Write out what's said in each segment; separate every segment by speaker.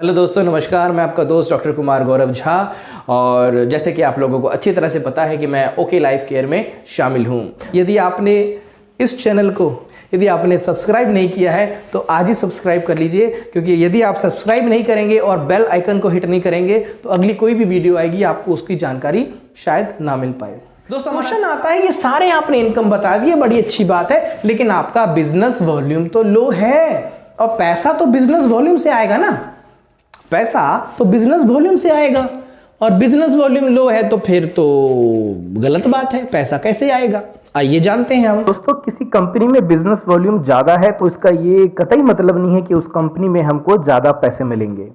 Speaker 1: Hello दोस्तों, नमस्कार। मैं आपका दोस्त डॉक्टर कुमार गौरव झा। और जैसे कि आप लोगों को अच्छी तरह से पता है कि मैं ओके लाइफ केयर में शामिल हूं। यदि आपने इस चैनल को सब्सक्राइब नहीं किया है तो आज ही सब्सक्राइब कर लीजिए, क्योंकि यदि आप सब्सक्राइब नहीं करेंगे और बेल आइकन को हिट नहीं करेंगे तो अगली कोई भी वीडियो आएगी आपको उसकी जानकारी शायद ना मिल पाए। दोस्तों, क्वेश्चन आता है, ये सारे आपने इनकम बता दिए, बड़ी अच्छी बात है, लेकिन आपका बिजनेस वॉल्यूम तो लो है और पैसा तो बिजनेस वॉल्यूम से आएगा ना। पैसा तो बिजनेस वॉल्यूम से आएगा और बिजनेस वॉल्यूम लो है तो फिर तो गलत बात है, पैसा कैसे आएगा? आइए जानते हैं हम।
Speaker 2: दोस्तों, किसी कंपनी में बिजनेस वॉल्यूम ज्यादा है तो इसका ये कतई मतलब नहीं है कि उस कंपनी में हमको ज्यादा पैसे मिलेंगे।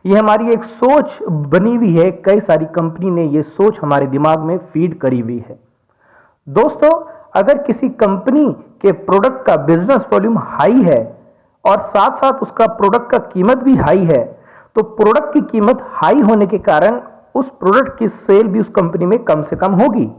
Speaker 2: ये हमारी एक सोच बनी हुई है, कई सारी कंपनी ने ये सोच हमारे दिमाग में फीड करी हुई है। दोस्तों, अगर किसी कंपनी के प्रोडक्ट का बिजनेस वॉल्यूम हाई है और साथ साथ उसका प्रोडक्ट का कीमत भी हाई है, तो प्रोडक्ट की कीमत हाई होने के कारण उस प्रोडक्ट की सेल भी उस कंपनी में कम से कम होगी,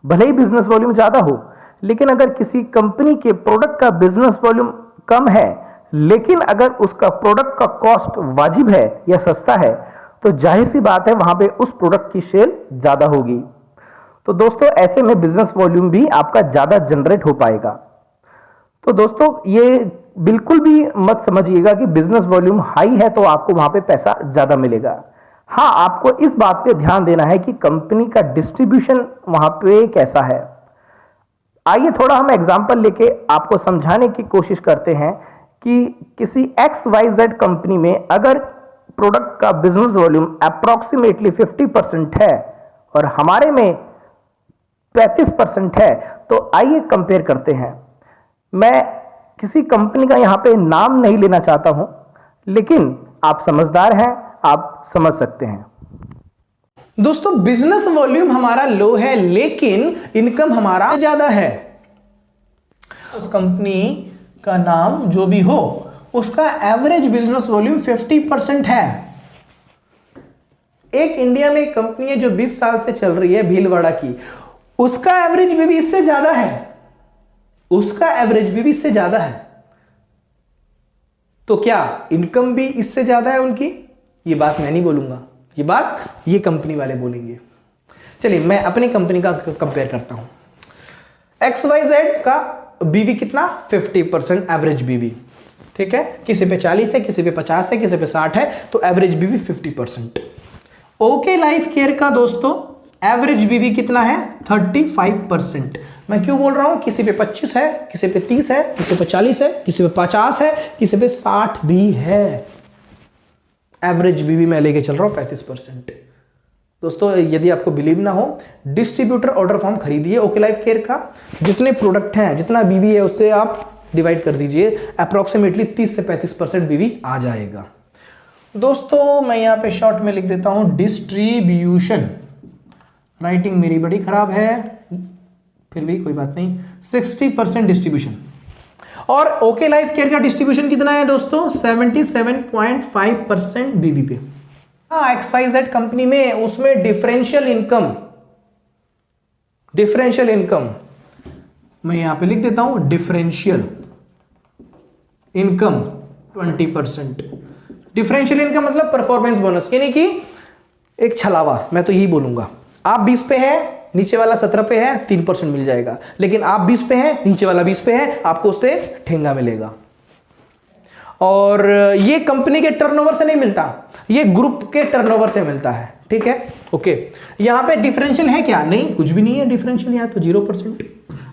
Speaker 2: भले ही बिजनेस वॉल्यूम ज्यादा हो। लेकिन अगर किसी कंपनी के प्रोडक्ट का बिजनेस वॉल्यूम कम है लेकिन अगर उसका प्रोडक्ट का कॉस्ट वाजिब है या सस्ता है, तो जाहिर सी बात है वहां पे उस प्रोडक्ट की सेल ज्यादा होगी। तो दोस्तों, ऐसे में बिजनेस वॉल्यूम भी आपका ज्यादा जनरेट हो पाएगा। तो दोस्तों, ये बिल्कुल भी मत समझिएगा कि बिजनेस वॉल्यूम हाई है तो आपको वहां पे पैसा ज्यादा मिलेगा। हाँ, आपको इस बात पे ध्यान देना है कि कंपनी का डिस्ट्रीब्यूशन वहां पे कैसा है। आइए थोड़ा हम एग्जांपल लेके आपको समझाने की कोशिश करते हैं कि किसी XYZ कंपनी में अगर प्रोडक्ट का बिजनेस वॉल्यूम अप्रोक्सीमेटली 50% है और हमारे में 35% है, तो आइए कंपेयर करते हैं। मैं किसी कंपनी का यहां पे नाम नहीं लेना चाहता हूं, लेकिन आप समझदार हैं, आप समझ सकते हैं।
Speaker 1: दोस्तों, बिजनेस वॉल्यूम हमारा लो है लेकिन इनकम हमारा ज्यादा है। उस कंपनी का नाम जो भी हो, उसका एवरेज बिजनेस वॉल्यूम 50% है। एक इंडिया में कंपनी है जो 20 साल से चल रही है, भीलवाड़ा की, उसका एवरेज भी इससे ज्यादा है। उसका एवरेज भी इससे ज्यादा है। तो क्या इनकम भी इससे ज्यादा है उनकी? ये बात मैं नहीं बोलूंगा, ये बात ये कंपनी वाले बोलेंगे। चलिए मैं अपनी कंपनी का कंपेयर करता हूं। XYZ का बीवी कितना? 50% एवरेज बीवी, ठीक है। किसी पे 40 है, किसी पे 50 है, किसी पे 60 है, तो एवरेज बीवी 50%। ओके लाइफ केयर का दोस्तों एवरेज बीवी कितना है? 35%। मैं क्यों बोल रहा हूं? किसी पे 25 है, किसी पे 30 है, किसी पे 40 है, किसी पे 50 है, किसी पे 60 भी है। एवरेज बीवी मैं लेके चल रहा हूं 35%। दोस्तों, यदि आपको बिलीव ना हो, डिस्ट्रीब्यूटर ऑर्डर फॉर्म खरीदिए ओके लाइफ केयर का। जितने प्रोडक्ट हैं, जितना बीवी है, उससे आप डिवाइड कर दीजिए, अप्रोक्सीमेटली 30 से 35% बीवी आ जाएगा। दोस्तों, मैं यहां पे शॉर्ट में लिख देता हूं डिस्ट्रीब्यूशन। राइटिंग मेरी बड़ी खराब है, फिर भी कोई बात नहीं। 60% डिस्ट्रीब्यूशन। और ओके लाइफ केयर का डिस्ट्रीब्यूशन कितना है दोस्तों? 77.5% बीवी पे। हाँ, XYZ कंपनी में उसमें डिफरेंशियल इनकम मैं यहां पे लिख देता हूं, डिफरेंशियल इनकम 20%। डिफरेंशियल इनकम मतलब परफॉर्मेंस बोनस, यानी कि एक छलावा, मैं तो यही बोलूंगा। आप 20 पे है, नीचे वाला 17 पे है, 3% मिल जाएगा। लेकिन आप 20 पे है, नीचे वाला 20 पे है, आपको उससे ठेंगा मिलेगा। और ये कंपनी के टर्नओवर से नहीं मिलता, ये ग्रुप के टर्नओवर से मिलता है, ठीक है। ओके, यहां पे डिफरेंशियल है क्या? नहीं, कुछ भी नहीं है डिफरेंशियल, यहां तो 0%।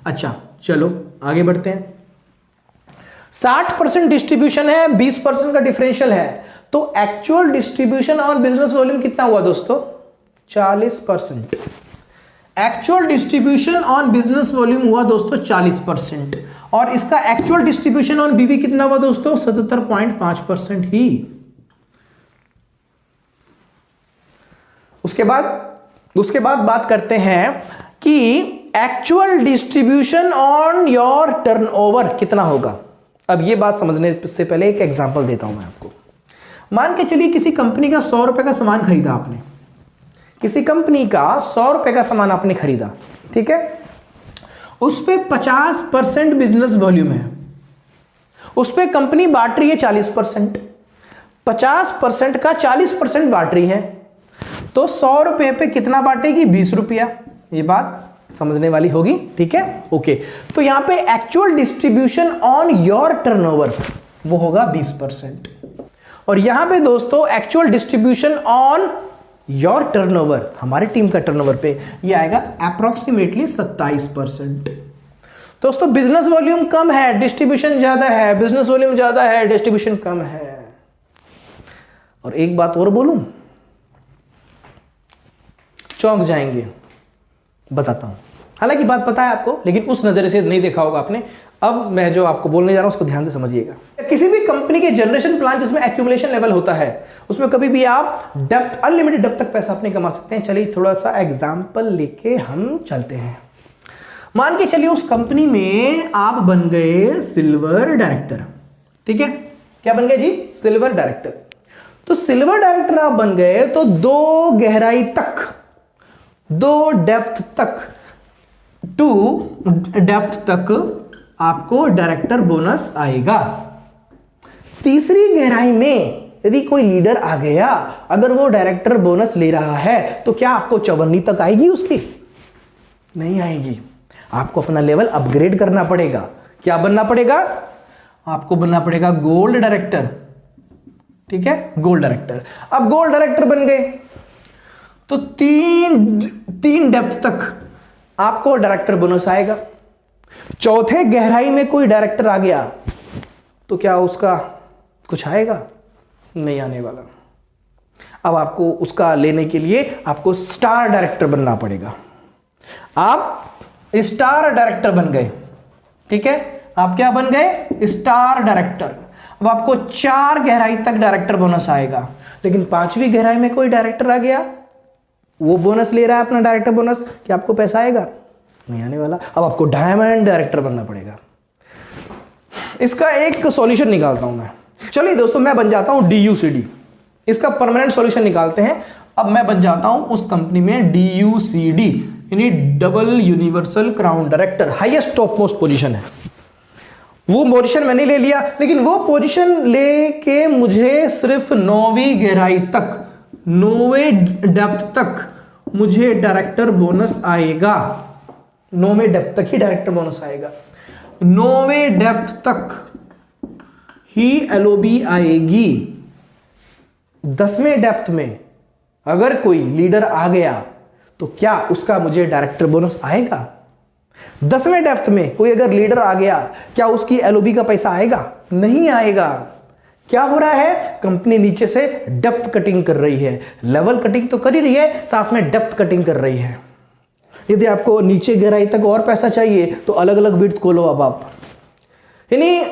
Speaker 1: अच्छा, चलो आगे बढ़ते हैं। 60% डिस्ट्रीब्यूशन है, 20% का डिफरेंशियल है, तो एक्चुअल डिस्ट्रीब्यूशन और बिजनेस वॉल्यूम कितना हुआ दोस्तों? 40%। Actual distribution on business volume हुआ दोस्तों 40%, और इसका एक्चुअल डिस्ट्रीब्यूशन ऑन बीवी कितना हुआ दोस्तों? 77.5% ही। उसके बाद बात करते हैं कि actual distribution on your turnover कितना होगा। अब ये बात समझने से पहले एक एग्जांपल देता हूं मैं आपको। मान के चलिए किसी कंपनी का 100 रुपए का सामान खरीदा आपने, किसी कंपनी का 100 रुपए का सामान आपने खरीदा, ठीक है। उस पे 50% बिजनेस वॉल्यूम है, उस पे कंपनी बांट रही है 40%। 50% का 40% बांट रही है, तो 100 रुपए पे कितना बांटेगी? 20 रुपया। ये बात समझने वाली होगी, ठीक है, ओके। तो यहां पे actual distribution on your turnover वो होगा 20%, और यहां पे दोस्तों actual distribution on your turnover, हमारी टीम का टर्नओवर पे ये आएगा अप्रोक्सीमेटली 27%। दोस्तों बिजनेस वॉल्यूम कम है, डिस्ट्रीब्यूशन ज्यादा है, बिजनेस वॉल्यूम ज्यादा है, डिस्ट्रीब्यूशन कम है। और एक बात और बोलूं, चौंक जाएंगे, बताता हूं। हालांकि बात पता है आपको, लेकिन उस नजरिए से नहीं देखा होगा आपने। अब मैं जो आपको बोलने जा रहा हूं उसको ध्यान से समझिएगा। किसी भी कंपनी के जनरेशन प्लान जिसमें एक्यूमुलेशन लेवल होता है, उसमें कभी भी आप डेप्थ, अनलिमिटेड डेप्थ तक पैसा अपने कमा सकते हैं। चलिए थोड़ा सा एग्जांपल लेके हम चलते हैं। मान के चलिए उस कंपनी में आप बन गए सिल्वर डायरेक्टर, ठीक है, क्या बन गए जी? Silver director. तो सिल्वर डायरेक्टर आप बन गए तो 2 गहराई तक, 2 डेप्थ तक, 2 डेप्थ तक आपको डायरेक्टर बोनस आएगा। तीसरी गहराई में यदि कोई लीडर आ गया, अगर वो डायरेक्टर बोनस ले रहा है, तो क्या आपको 54 तक आएगी? उसकी नहीं आएगी। आपको अपना लेवल अपग्रेड करना पड़ेगा। क्या बनना पड़ेगा? आपको बनना पड़ेगा गोल्ड डायरेक्टर, ठीक है, गोल्ड डायरेक्टर। अब गोल्ड डायरेक्टर बन गए तो 3 डेप्थ तक आपको डायरेक्टर बोनस आएगा। चौथे गहराई में कोई डायरेक्टर आ गया तो क्या उसका कुछ आएगा? नहीं आने वाला। अब आपको उसका लेने के लिए आपको स्टार डायरेक्टर बनना पड़ेगा। आप स्टार डायरेक्टर बन गए, ठीक है, आप क्या बन गए? Star director. अब आपको 4 गहराई तक डायरेक्टर बोनस आएगा, लेकिन 5वीं गहराई में कोई डायरेक्टर आ गया, वो बोनस ले रहा है अपना डायरेक्टर बोनस, क्या आपको पैसा आएगा? नहीं आने वाला। अब आपको डायमंड डायरेक्टर बनना पड़ेगा। इसका एक सॉल्यूशन निकालता हूं मैं। चलिए दोस्तों, मैं बन जाता हूं DUCD। इसका परमानेंट सॉल्यूशन निकालते हैं। अब मैं बन जाता हूं उस कंपनी में DUCD, यानी double universal crown director, highest top most position है। वो पोजीशन मैंने ले लिया, लेकिन वो पोजीशन लेके मुझे सिर्फ 9वीं गहराई तक, 9वें डेप्थ तक मुझे डायरेक्टर बोनस आएगा। 9वें डेप्थ तक ही डायरेक्टर बोनस आएगा। 9वें डेप्थ तक ही LOB आएगी। 10वें डेप्थ में अगर कोई लीडर आ गया तो क्या उसका मुझे डायरेक्टर बोनस आएगा? 10वें डेप्थ में कोई अगर लीडर आ गया, क्या उसकी LOB का पैसा आएगा? नहीं आएगा। क्या हो रहा है? कंपनी नीचे से डेप्थ कटिंग कर रही है। लेवल कटिंग तो कर ही रही है, साथ में डेप्थ कटिंग कर रही है। यदि आपको नीचे गहराई तक और पैसा चाहिए तो अलग अलग विड्थ खोलो। अब आप, यानी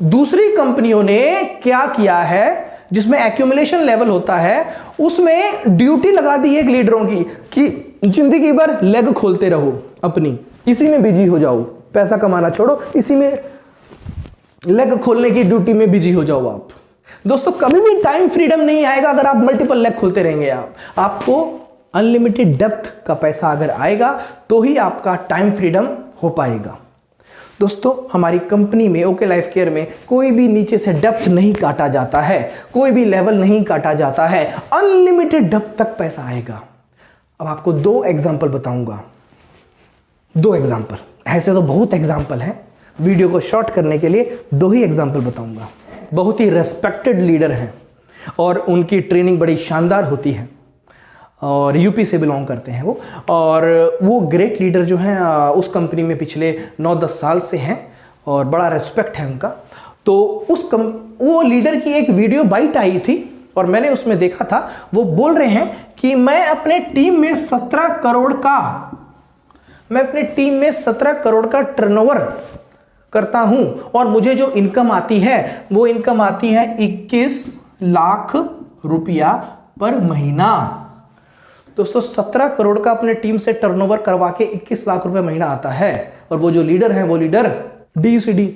Speaker 1: दूसरी कंपनियों ने क्या किया है, जिसमें एक्यूमुलेशन लेवल होता है, उसमें ड्यूटी लगा दी एक लीडरों की कि जिंदगी भर लेग खोलते रहो अपनी, इसी में बिजी हो जाओ, पैसा कमाना छोड़ो, इसी में लेग खोलने की ड्यूटी में बिजी हो जाओ आप। दोस्तों कभी भी टाइम फ्रीडम नहीं आएगा अगर आप मल्टीपल लेग खोलते रहेंगे। आपको अनलिमिटेड डेप्थ का पैसा अगर आएगा तो ही आपका टाइम फ्रीडम हो पाएगा। दोस्तों हमारी कंपनी में ओके लाइफ केयर में कोई भी नीचे से डेप्थ नहीं काटा जाता है, कोई भी लेवल नहीं काटा जाता है, अनलिमिटेड डेप्थ तक पैसा आएगा। अब आपको 2 एग्जांपल बताऊंगा, 2 एग्जांपल, ऐसे तो बहुत एग्जांपल हैं, वीडियो को शॉर्ट करने के लिए 2 ही एग्जांपल बताऊंगा। बहुत ही रेस्पेक्टेड लीडर हैं और उनकी ट्रेनिंग बड़ी शानदार होती है और यूपी से बिलोंग करते हैं वो, और वो ग्रेट लीडर जो हैं उस कंपनी में पिछले 9-10 साल से हैं और बड़ा रेस्पेक्ट है उनका। तो वो लीडर की एक वीडियो बाइट आई थी और मैंने उसमें देखा था, वो बोल रहे हैं कि मैं अपने टीम में 17 करोड़ का टर्नओवर करता हूं और मुझे जो इनकम आती है वो इनकम आती है 21 लाख रुपया पर महीना। दोस्तों 17 करोड़ का अपने टीम से टर्नओवर करवा के 21 लाख रुपए महीना आता है, और वो जो लीडर है वो लीडर DUCD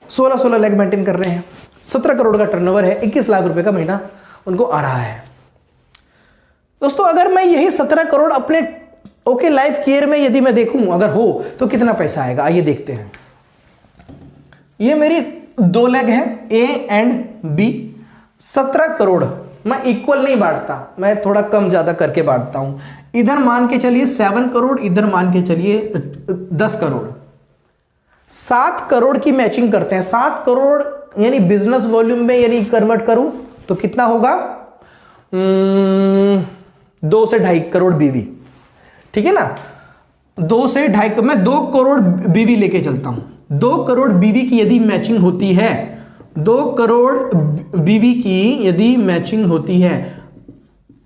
Speaker 1: 16 लाख मेंटेन कर रहे हैं। 17 करोड़ का टर्नओवर है, 21 लाख रुपए का महीना उनको आ रहा है। दोस्तों अगर मैं यही 17 करोड़ अपने ओके लाइफ केयर में यदि मैं देखूं अगर हो तो कितना पैसा आएगा, आइए देखते हैं। ये मेरी 2 लेग है, A एंड B, 17 करोड़, मैं इक्वल नहीं बांटता, मैं थोड़ा कम ज्यादा करके बांटता हूं। इधर मान के चलिए 7 करोड़, इधर मान के चलिए 10 करोड़। 7 करोड़ की मैचिंग करते हैं। 7 करोड़ यानी बिजनेस वॉल्यूम में यानी कन्वर्ट करूं तो कितना होगा, 2 से 2.5 करोड़ बीवी, ठीक है ना। 2 से 2.5, मैं 2 करोड़ बीवी लेके चलता हूं। 2 करोड़ बीवी की यदि मैचिंग होती है, 2 करोड़ बीवी की यदि मैचिंग होती है,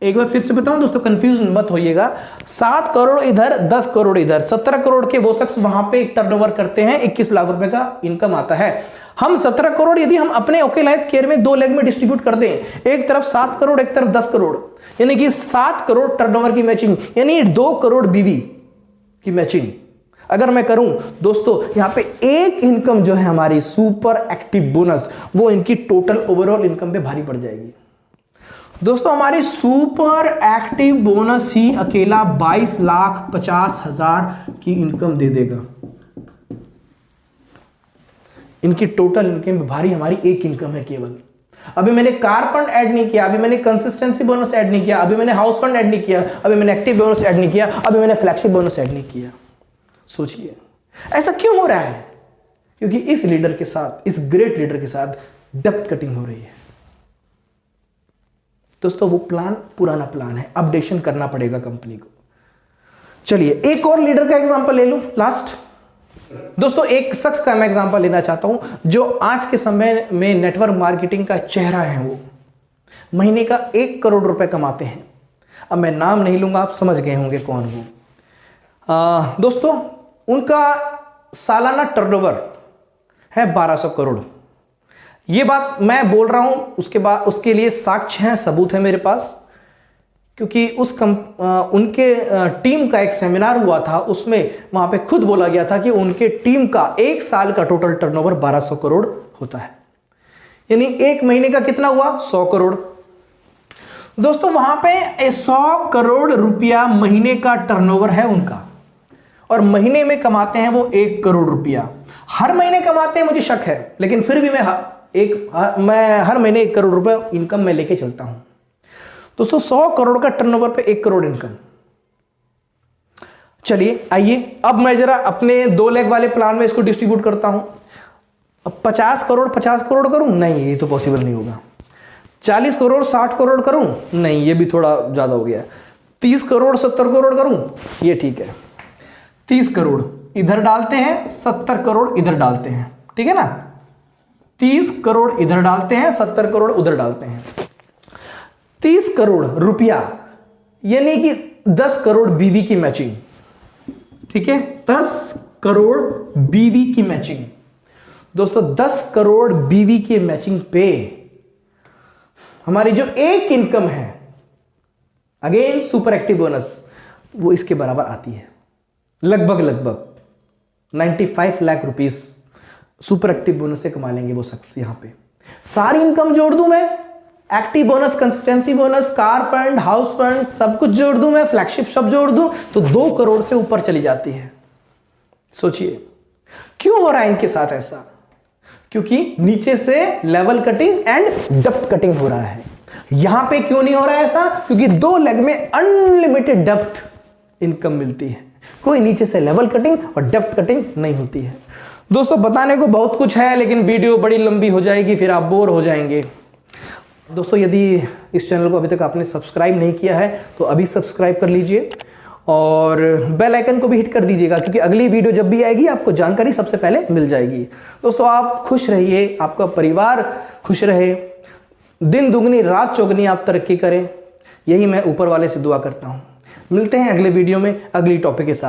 Speaker 1: एक बार फिर से बताऊं दोस्तों, कंफ्यूज मत होइएगा। 7 करोड़ इधर, 10 करोड़ इधर, 17 करोड़ के वो शख्स वहां पे एक टर्नओवर करते हैं, 21 लाख रुपए का इनकम आता है। हम 17 करोड़ यदि हम अपने ओके लाइफ केयर में 2 लेग में डिस्ट्रीब्यूट कर दें, एक तरफ 7 करोड़ एक तरफ 10 करोड़, यानी कि 7 करोड़ टर्नओवर की मैचिंग, यानी 2 करोड़ बीवी की मैचिंग अगर मैं करूं दोस्तों, यहां पे एक इनकम जो है हमारी सुपर एक्टिव बोनस, वो इनकी टोटल ओवरऑल इनकम पे भारी पड़ जाएगी। दोस्तों हमारी सुपर एक्टिव बोनस ही अकेला 22,50,000 की इनकम दे देगा। इनकी टोटल इनकम भारी हमारी एक इनकम है केवल। अभी मैंने कार फंड ऐड नहीं किया, अभी मैंने कंसिस्टेंसी बोनस ऐड नहीं किया, अभी मैंने हाउस फंड ऐड नहीं किया, अभी मैंने एक्टिव बोनस ऐड नहीं किया, अभी मैंने फ्लैगशिप बोनस ऐड नहीं किया। सोचिए ऐसा क्यों हो रहा है? क्योंकि इस लीडर के साथ, इस ग्रेट लीडर के साथ डेप्थ कटिंग हो रही है। दोस्तों वो प्लान पुराना प्लान है, अपडेशन करना पड़ेगा कंपनी को। चलिए एक और लीडर का एग्जांपल ले लूं लास्ट। दोस्तों एक शख्स का मैं एग्जांपल लेना चाहता हूं जो आज के समय में नेटवर्क मार्केटिंग का चेहरा है। वो महीने का 1 करोड़ रुपए कमाते हैं। अब मैं नाम नहीं लूंगा, आप समझ गए होंगे कौन वो। दोस्तों उनका सालाना टर्नओवर है 1200 करोड़। ये बात मैं बोल रहा हूं, उसके बाद उसके लिए साक्ष्य हैं, सबूत है मेरे पास। क्योंकि उनके टीम का एक सेमिनार हुआ था, उसमें वहां पे खुद बोला गया था कि उनके टीम का 1 साल का टोटल टर्नओवर 1200 करोड़ होता है। यानी 1 महीने का कितना हुआ, 100 करोड़। दोस्तों वहां पे 100 करोड़ रुपया महीने का टर्नओवर है उनका, और महीने में कमाते हैं वो 1 करोड़ रुपया। हर महीने कमाते हैं मुझे शक है, लेकिन फिर भी मैं हर महीने 1 करोड़ रुपया इनकम में लेके चलता हूं। दोस्तों 100 करोड़ का टर्नओवर पे 1 करोड़ इनकम। चलिए आइए अब मैं जरा अपने 2 लेग वाले प्लान में इसको डिस्ट्रीब्यूट करता हूं। अब 50 करोड़ करूं, नहीं ये तो पॉसिबल नहीं होगा। 40 करोड़ 60 करोड़ करूं, नहीं ये भी थोड़ा ज्यादा हो गया। 30 करोड़ 70 करोड़ करूं, ये ठीक है। 30 करोड़ इधर डालते हैं, 70 करोड़ इधर डालते हैं, ठीक है ना। 30 करोड़ इधर डालते हैं, 70 करोड़ उधर डालते हैं। 30 करोड़ रुपया यानी कि 10 करोड़ बीवी की मैचिंग, ठीक है। 10 करोड़ बीवी की मैचिंग। दोस्तों 10 करोड़ बीवी की मैचिंग पे हमारी जो एक इनकम है, अगेन सुपर एक्टिव बोनस, वो इसके बराबर आती है। लगभग 95 lakh rupees super active bonus से कमा लेंगे वो शख्स। यहां पे सारी इनकम जोड़ दूं मैं, active bonus, consistency bonus, car fund, house fund, सब कुछ जोड़ दूं मैं, फ्लैगशिप सब जोड़ दूं तो 2 करोड़ से ऊपर चली जाती है। सोचिए क्यों हो रहा है इनके साथ ऐसा? क्योंकि नीचे से level cutting and depth cutting हो रहा है। यहां पे क्यों नहीं हो रहा है ऐसा? क्योंकि 2 लेग में अनलिमिटेड डेप्थ इनकम मिलती है, कोई नीचे से लेवल कटिंग और डेप्थ कटिंग नहीं होती है। दोस्तों बताने को बहुत कुछ है, लेकिन वीडियो बड़ी लंबी हो जाएगी, फिर आप बोर हो जाएंगे। दोस्तों यदि इस चैनल को अभी तक आपने सब्सक्राइब नहीं किया है तो अभी सब्सक्राइब कर लीजिए और बेल आइकन को भी हिट कर दीजिएगा, क्योंकि अगली वीडियो जब भी आएगी आपको जानकारी सबसे पहले मिल जाएगी। दोस्तों आप खुश रहिए, आपका परिवार खुश रहे, दिन दुगनी रात चौगनी आप तरक्की करें, यही मैं ऊपर वाले से दुआ करता हूं। मिलते हैं अगले वीडियो में अगली टॉपिक के साथ।